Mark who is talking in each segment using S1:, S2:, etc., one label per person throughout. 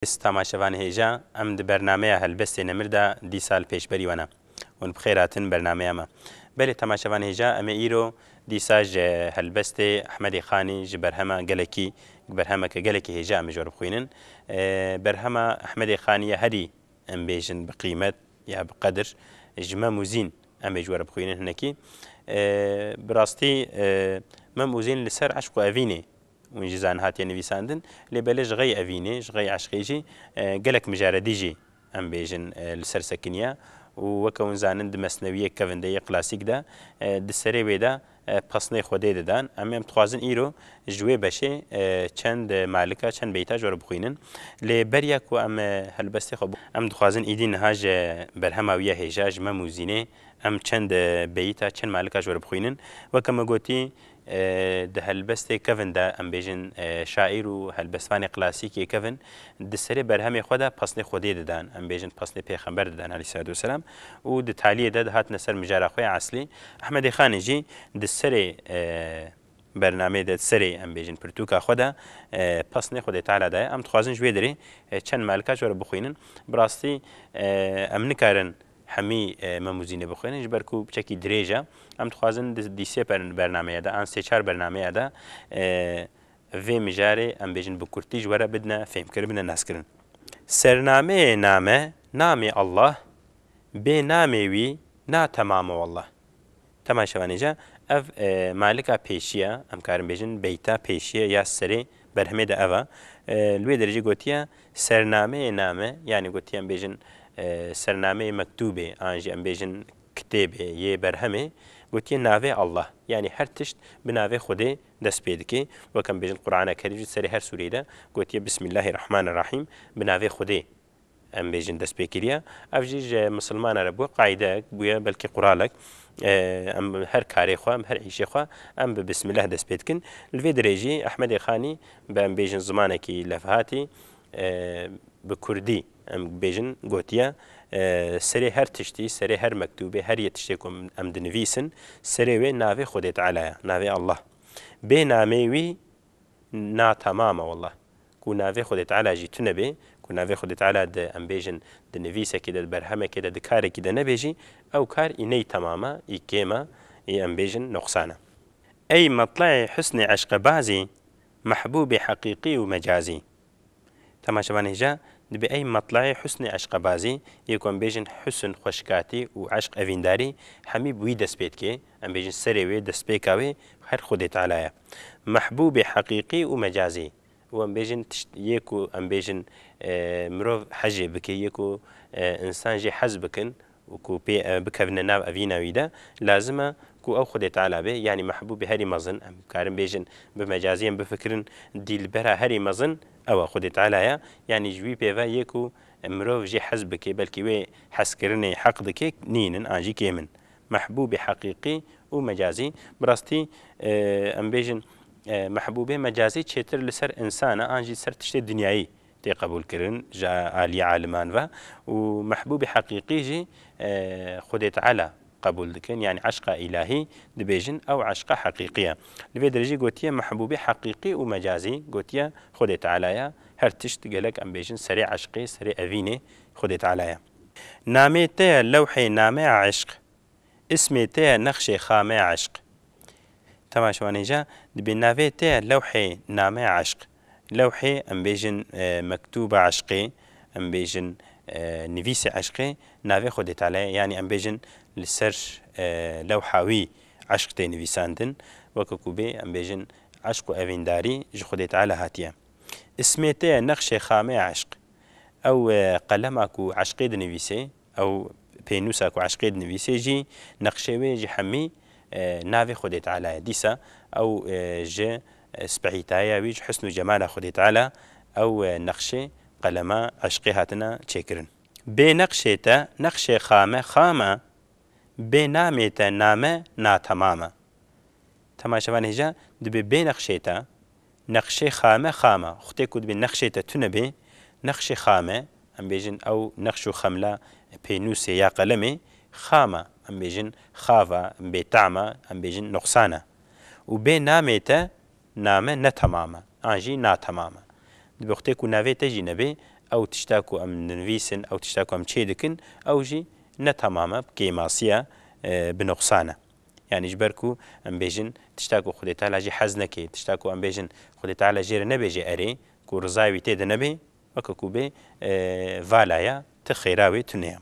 S1: تماشەوان هێژە ئەم بەرنمەیە هەلبەستێ نەمردا دی سال پێشبەریوەنە ون بخێراتن بەرنمەیەمە بەێ تەماشەوان هێژە ئەمە ئیرۆ دیساژ هەلبەستێ ئەحمەدی خانی ji بەرهەمە گەلێکی بەرهەمەکە گەلێکی هێژە ئەمە ژۆر بخوێنن بەرهەمە ئەحمەدی خانیە هەری ئەم بێژن بقیمەت یا بقەدر ji مەم و زین ئەمێ جوەرە بخوێنن هەنەکی بڕاستی مەم و زین لەسەر عەشق و ئەڤینێ ونجزان هاتي نویساندن لبلج غي أفيني غي عشقيجي قالك مجارديجي أم بيجن السرسكنيا وكون زانند مسنوية كفن دي كلاسيك دا دسري بيدا بصني خودي دان أم تخوازن إيرو جوي بشي چند مالكا چند بيتا جور بخوينن لبرياك و أم هلبستي خب أم تخوازن إيدين هاج برهماوية هجاج مموزيني أم چند بيتا چند مالكا جور بخوينن وكما قوتي ده هلبسته كفن ده ام بيجن شاعر و هلبسفاني كلاسيكي كفن دسري برهمي خدا پسني خودي ددان ام بيجن پسني پیغمبر ددان عليه الصلاه والسلام و د تاليه ده هات نسر مجارا خويا عسلي احمد خان جي دسري برنامه ده سري ام بيجن پرتوكا خدا پسني خودي تعالى ده ام تخوازن جوي دري چن مالكا جور بخوينن براستي ام نكارن همی مموزینه بخوانش برکو بچکی دریجه ام تخوازن دیسه برنامه ده آن سه چهار برنامه ده و مجاره ام بیشن بکرتی جوره بدنا فهم کرد بدنا ناس کردن سرنامه نامه الله به نامه وی نا تمام والله تماشاوانی جا اف مالکا پیشیه ام کارم بیشن بیتا پیشیه یا سری برهمه ده اوا لوی درجه گوتیا سرنامه نامه یعنی گوتیا بیشن سرنامه مكتوبة آنجي أم بيجن كتابة يه برهمة قلت نافي الله يعني هر تشت بنافي خده دست بيدكي وكم بيجن القرآن الكريم سري هر سورة ده قلت بسم الله الرحمن الرحيم بنافي خده أم بيجن دست بيكريا أفجيج مسلمان ربو قاعدة بويا بلكي قرالك أم هر كاري خوا أم هر عيشي خوا أم بسم الله دست بيدكن الفيدريجي أحمد خاني بأم بيجن زمانكي لفهاتي بكردي ام بيجن قوتيا سري هر تشتي سري هر مكتوبة هر يتشتكم ام دنفيسن سري وي نافي خدت على نافي الله بي نامي وي نا تماما والله كو نافي خدت على جيتو نبي كو نافي خدت على ام بيجن دنفيسة كده برهمة كده دكاري كده نبيجي او كار اني تماما ايكيما اي ام بيجن نقصانا اي مطلع حسن عشق بازي محبوب حقيقي ومجازي تماشا هجا دبي أي مطلع حسن عشق بازي يكون بيجن حسن خشكاتي وعشق أفينداري حميب وي دسبيتكي أم بيجن سري وي دسبيكاوي هر خدت عليا محبوب حقيقي ومجازي وأم بيجن يكو أم بيجن مروف حجي بكي يكو إنسان جي حز بكن وكو بكفنا ناو أفينا ويدا لازم كو أو خدت على به يعني محبوب هري مزن أم كارم بيجن بمجازيا بفكرن دي البرا هري مزن أو خدت عليا يعني جوي بيفا يكو مروف جي حزبك بلكي وي حسكرني حقدك نينن آنجي كيمن محبوب حقيقي ومجازي براستي أم بيجن محبوب مجازي تشتر لسر إنسان آنجي سر تشتي دنياي تي قبول كرن جا آلي عالمان و ومحبوب حقيقي جي خدت على قبول دكن يعني عشق إلهي دبيجن أو عشق حقيقية لفي درجة قوتيا محبوبي حقيقي ومجازي قوتيا خدت عليا هر تشت قالك أم بيجن سريع عشقي سريع أفيني خدت عليا نامي تيا لوحي نامي عشق اسمي تيا نقشي خامي عشق تماشواني جا دبي نافي تيا لوحي نامي عشق لوحي أم بيجن مكتوبة عشقي أم بيجن نفيسي عشقي نافي خدت عليا يعني أم بيجن لسر لوحاوي عشق تي نویساندن وككوبي ام بيجن عشق افينداري جو خديت على هاتيا اسميتي نقش خامي عشق او قلماكو عشقي دنويسي او بينوساكو عشقي دنويسي جي نقشوي جي حمي نافي خديت على ديسا او جي سبعيتايا ويج حسن جمال خديت على او نقشي قلما عشقي هاتنا تشكرن بي نقشيتا نقشي خامة بناميتا نامه ناتمامه تماشاوان هجا دبي بنقشيتا نقشي خامه اختي كود بنقشيتا تنبي نقشي خامه ام بيجن او نقشو خمله بينوسي يا قلمي خامه ام بيجن خافه ام بيتعمه ام بيجن نقصانه وبناميتا نامه نتمامه انجي ناتمامه دبي اختي كو نافي تجي نبي ئەو تشتاک و ئەم نویسن ئەو تشتاک و ئەم چێ دکن ئەوژی نەتەمامە بکەی ماسیە بنقصانە یعنی ژبەرک و ئەم بێژن تشتاک و خودێ تالاژی حەز نەکەی تشتاک و ئەم بێژن خودێ تاالە ژێرە نەبێژێ ئەرێ و ڕزاوی تێدە نەبێ وەکەکو بێ ڤالایە تە خێراوێ تونەیە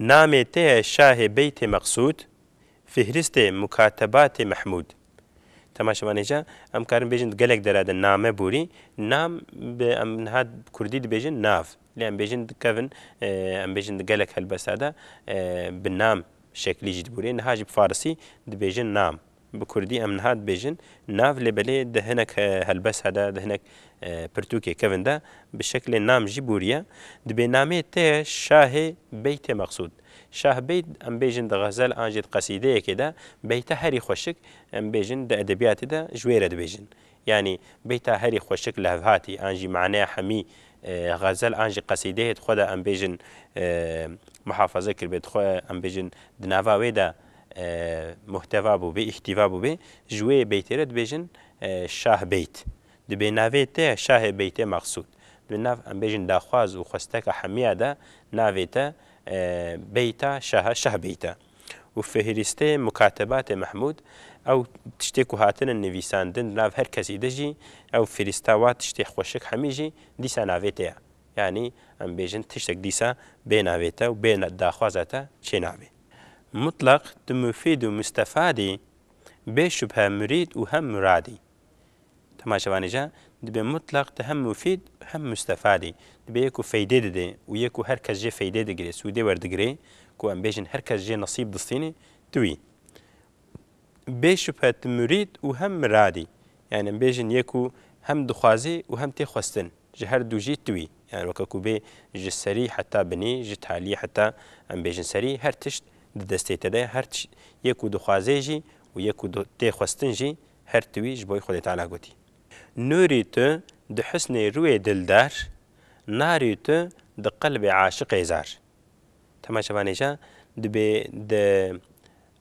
S1: نامێ تەیە شاهێ بەیتێ مەقسوود فهرستێ مکاتەباتێ مەحموود تەماشەوانێجا ئەم کارم بێژن گەلێک دەرادە نامە بووری نام ئەم هات کوردی دەبێژن ناو لێ ئەم بێژن دکەون ئەم بێژن گەلێک هەلبەسادا بنام شکلیجی دبووری نەهاژی بفارسی دبێژن نام بكردي أم نهاد بيجن ناف لبلي دهنك هالبس هذا دهنك برتوكي كفن ده بشكل نام جبوريا دبنامه ته شاه بيت مقصود شاه بيت أم بيجن ده غزل أنجد قصيدة كده بيت هري خوشك أم بيجن ده أدبيات ده جويرة بيجن يعني بيت هري خوشك لهفهاتي أنجي معناه حمي غزل أنجي قصيدة خدا أم بيجن محافظة كربت خدا أم بيجن دنافا ويدا محتوا بو به احتوا بو به جوی بیتره دبیجن شاه بیت دبی ناویته شاه بیت مقصود دبی ناو ام بیجن داخواز و خستک حمیه ده ناویته بیتا شاه بیتا و فهرسته مکاتبات محمود او تشتكو هاتن النویساندن ناو هر کسی دجی او فرستاوات تشتي خوشک حمیجی دیسا ناویته يعني ام بیجن تشتك دیسا بين ناویته و بين داخوازاته چه ناوی مطلق مفيد ومستفادي بشبه مريد وهم مرادي تماشوانيجا دبي مطلق تهم مفيد هم مستفادي دبي يكو فايدة دي ويكو هركز جي فايدة دي سودي وردقري كو ام بيجن هركز جي نصيب دستيني توي بشبه مريد وهم مرادي يعني ام بيجن يكو هم دخوازي وهم تخوستن جهر دو جي توي يعني وكاكو بي جي سري حتى بني جي تالي حتى ام بيجن سري هر تشت دەستێتە دای هەر یەک و دخوازێژی و یەک و تێخواستنژی هەر تویش بۆی خۆی تالا گوتی نوری تو دە حسنێ ڕوێ دلدار ناری تو دە قەلبێ عاشقێ زار تەماشەوانێژە دەبێ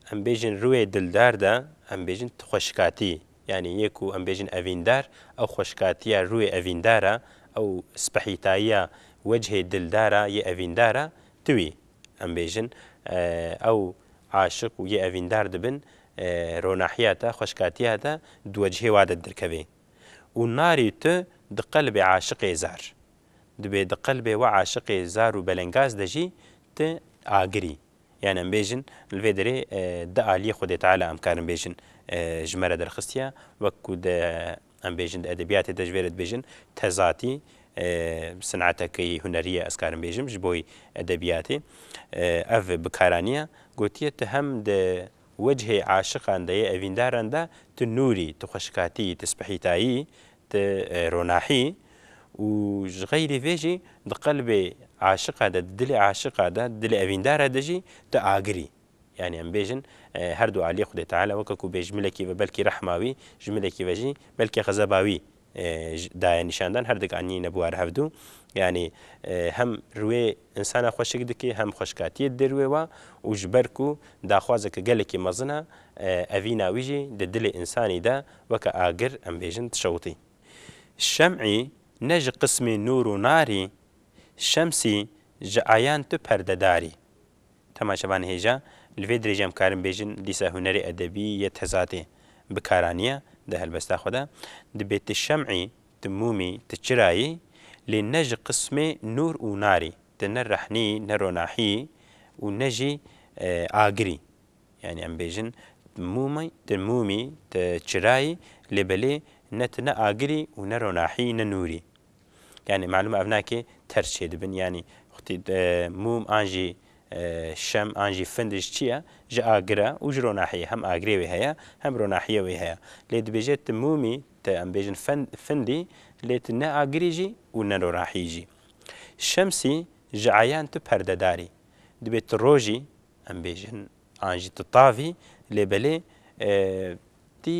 S1: ئەم بێژن ڕوێ دلداردا ئەم بێژن خۆشکاتی یعنی یەک و ئەم بێژن ئەڤیندار ئەو خۆشکاتیە ڕوێ ئەڤیندارە ئەو سپەحیتاییە وەجهێ دلدارە یە ئەڤیندارە توی ئەم بێژن أو عاشق ويا أفيندار دبن روناحياته خشكاتياته دوجهي واد الدركبي والناري ت دقلب عاشق زار دبي دقلب وعاشق زار وبلنغاز دجي ت آجري يعني مبيجن الفيدري دعالي خدي تعالى أمكان مبيجن جمرة درخستيا وكود أمبيجن أدبيات دجبيرت بيجن تزاتي صنعتكي هنرية أسكارم بيجم جبوي أدبياتي أف بكارانية قوتية تهم ده وجه عاشق عنده أفيندار عنده تنوري تخشكاتي تسبحيتاي تروناحي وغير فيجي ده قلبي عاشق هذا دل عاشق هذا دل أفيندار هذا جي تآجري يعني أم بيجن هردو عليه خدي تعالى وككو بيجملكي وبلكي رحماوي جملكي وجي بلكي غزباوي دای نشاندن هەردێک عنی نەبووار هەفتوو یعنی هەم روێ ئینسانە خۆشک دکێ هەم خۆشکاتیت دەروێوە و ژبەرک و داخوازەکە گەلێکی مەزنە ئەڤی ناویژی دە دلێ ئینسانیدا وەکە ئاگر ئەم بێژن شەوتی شەمعی نەژ قسمی نور و ناری شەمسی ژە ئایان تو پەردەداری تەماشەبان هێژە لەوێ درێژەم کارم بێژن دیسە هونەری ئەدەبی یەت هەزاتێ بکارانیە ده هەلبەستا خۆدا دەبێت شەمعی تمومی تچرایی لێ نەژ قسمێ نور و ناری دە نەڕەحنی نەڕۆناحی و نەژی ئاگری یعنی ئەم بێژن تمومی تچرایی لێبەلێ نەتنە ئاگری و نەڕۆناحی نەنووری یعنی معلومە ئەو ناکێ تەرچێ دەبن یعنی موم ئانژی شەم ئانژی فندش چییە ژە ئاگرە و ژ ڕۆناحیە هەم ئاگرێوێ هەیە هەم ڕۆناحیەوەی هەیە لێ دەبێژێت مومی تە ئەم بێژن فندی لێت نە ئاگریژی و نەڕۆناحیژی شەمسی ژە ئایان تو پەردەداری دەبێت ڕۆژی ئەم بێژن ئانژی تتاڤی لێبەلێ تی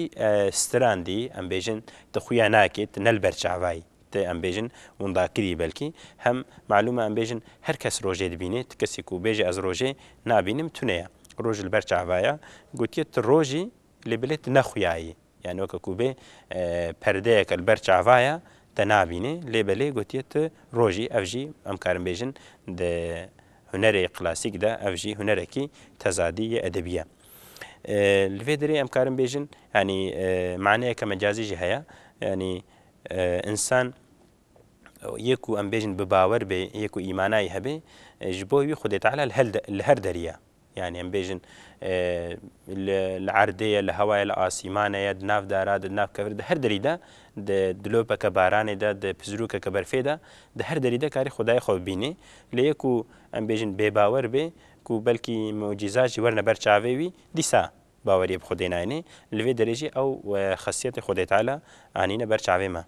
S1: ستراندی ئەم بێژن تخویا ناکێت نەل بەرچاوایی ئەم بێژن ونداکری بەلکی هەم معلومە ئەم بێژن هەر کەس ڕۆژێ دەبینێت کەسێک و بێژێ ئەز ڕۆژێ نابینم تونەیە ڕۆژ لەبەر چاوایە گوتیێت ڕۆژی لێ بلێت نەخویایی یان وەکەکو بێ پەردەیەکە لەبەر چاوایە te nabînê lê belê gotiye tu rojî ev jî em karin bêjin di hunerê klasîk de ev jî hunerekî tezadî yê edebî ye. Li vê derê em karin bêjin yanî maneyeke mecazî jî heye yanî însan yê ku em bêjin bi bawer bê yê ku îmanayî hebe ji bo wî Xwedê Teala li her derî ye. Yani em bêjin li erdê ye, li hewa ye, li asîmanê ye, di nav dara, di nav kevir di her derî de di dilopeke baranê de, di pizrûkeke berfê de, di her derî de karî Xwedayê xwe bibînî. Lê yê ku em bêjin bêbawer bê ku belkî mucîzat jî werne ber çavê wî dîsa baweriyê bi Xwedê nayêne. Li vê derê jî ew xesiyetê Xwedê Teala anîne ber çavê me.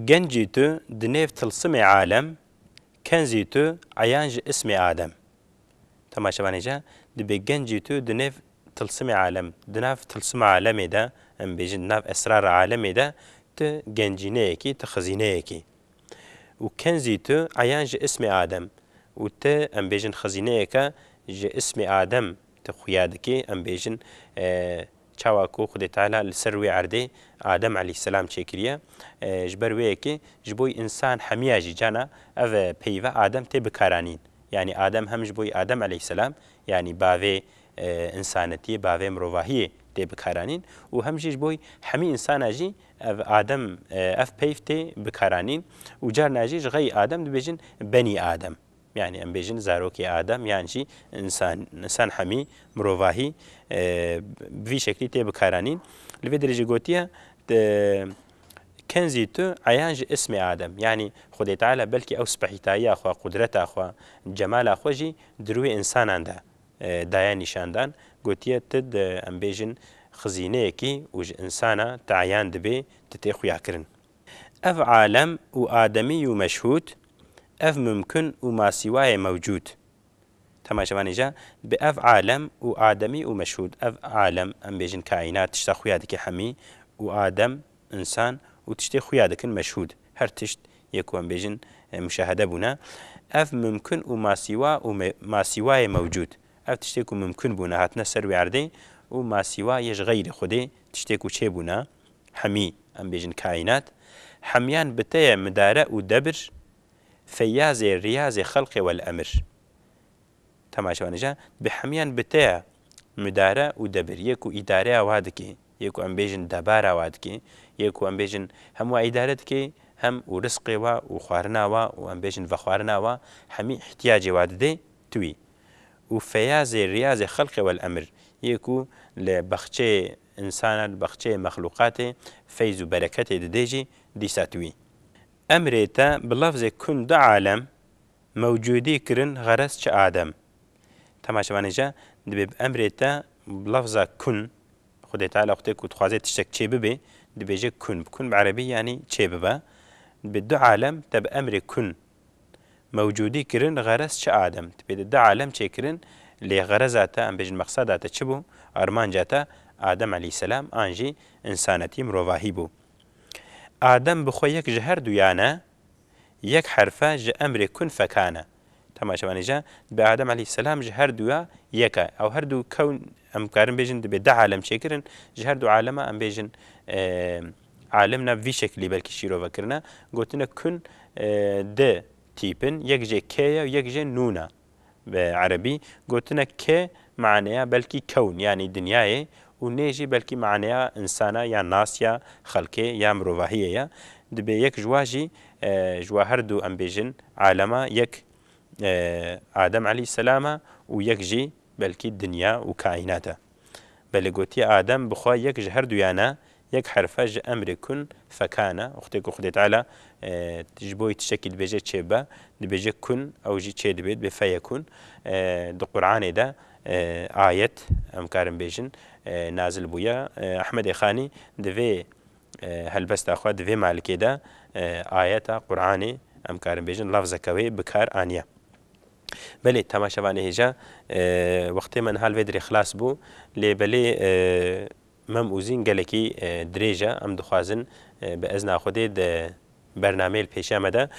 S1: Gencî tu di nêv tilsimê alem, kenzî tu eyan ji ismê Adem. Temaşevanê ce dibe gencî tu di nêv tilsimê alem, di nav tilsima alemê de em bêjin nav esrara alemê de tu gencîneyekî, tu xizîneyekî. û kenzî tu eyan ji ismê Adem. û tu em bêjin xizîneyeke ji ismê Adem tu xuya dikî em bêjin çawa ku Xwedê Teala li ser wê erdê Adem aleyhisselam çêkiriye ji ber wê yekê ji bo însan hemiya jî cana ev peyve Adem tê bikaranîn. Yani Adem hem ji bo Adem aleyhisselam yani bavê însanetiyê, bavê mirovahiyê tê bikaranîn û hem jî ji bo hemî însana jî ev Adem ev peyv tê bikaranîn û carna jî ji xeyê Adem dibêjin benî Adem. Yani em bêjin zarokê Adem yan jî însan hemî mirovahî bi vî şeklî tê bikaranîn. Li vê derê jî gotiye kenzî tu eyan ji ismê Adem. Yani Xwedê Teala belkî ew spehîtayiya xwe, qudreta xwe, cemala xwe jî di rûyê însanan de daye nîşandan. Gotiye tu em bêjin xizîneyekî û ji însana te eyan dibe tu tê xuyakirin. Ev alem û ademî û meşhûd ev mümkün û masîwayê mewcûd. Temaşevanê ce bi ev alem û ademî û meşhûd. Ev alem em bêjin kaînat tişta xuya dike hemî û adem însan û tiştê xuya dikin meşhûd. Her tişt yê ku em bêjin müşahede bûne. Ev mümkün û masîwayê mewcûd. Ev tiştê ku mümkün bûne hatine ser wê erdê û masîwayê ji xeyrî Xwedê tiştê ku çêbûne hemî em bêjin kaînat. Hemyan bi te ye midare û debir feyyazê riyazê xelqê wel emir. Temaşevanê ce bi hemyan bi te ye midare û debir. Yê ku îdareya wa dikê, yê ku em bêjin debara wa dikê, yê ku em bêjin hem wa îdare dikê hem û risqê wa û xwarina wa û em bêjin vexwarina wa hemî ihtiyacê wa didê tu wî. û feyazê riyazê xelqê wel emir. Yê ku li bexçeyê însanan, bexçeyê mexlûqatê feyz û bereketê didê jî dîsa tu wî. Emrê te bi lefzê kun di alem mewcûdî kirin xerez çi Adem. Temaşevanê ce dibe bi emrê te bi lefza kun Xwedê Teala xwedê ku dixwaze tiştek çê bibe dibêje kun. Kun bi erebî yanî çê bibe. Bi du alem te bi emrê kun mewcûdî kirin xerez çi Adem. Dibê di alem çêkirin lê xereza te em bêjin meqseda te çi bû? Armanca te Adem aleyhisselam an jî însanetî mirovahî bû. Adem bi xwe yek ji her duyane yek herfe ji emrê kun fekane. Temaşevanê ce bi Adem aleyhisselam ji her duya yek e. Ew her du kewn em karin bêjin dibe de alem çêkirin ji her du alema em bêjin alimna vî şeklî belkî şîrovekirine gotine kun di tîpin yek jê kê ye yek jê nûna. Bi erebî gotine kê maneya belkî kewn yanî dinyayê û nê jî belkî maneya însana ya nas ya xelkê ya mirovahiyê ye. Dibe yek ji wa jî ji wa her du em bêjin alema yek Adem aleyhisselama û yek jî belkî dinya û kaînat e. Belê gotiye Adem bi xwe yek ji her duyane yek herfe ji emrê kun fekane. Xwedê ku Xwedê Teala ji bo tiştekî dibêje çêbe dibêje kun ew jî çê dibe dibe feyekun. Di Qur'anê de ayet em karin bêjin nazil bûye. Ehmedê Xanî di vê helbesta xwe di vê malikê de ayeta Qur'anê em karin bêjin lafzeke wê bi kar aniye. Belê temaşevanê hêja wextê me nihal vê derê xilas bû lê belê mem û zîn gelekî dirêj e em dixwazin bi ezna Xwedê di bernameyê li pêşiya me de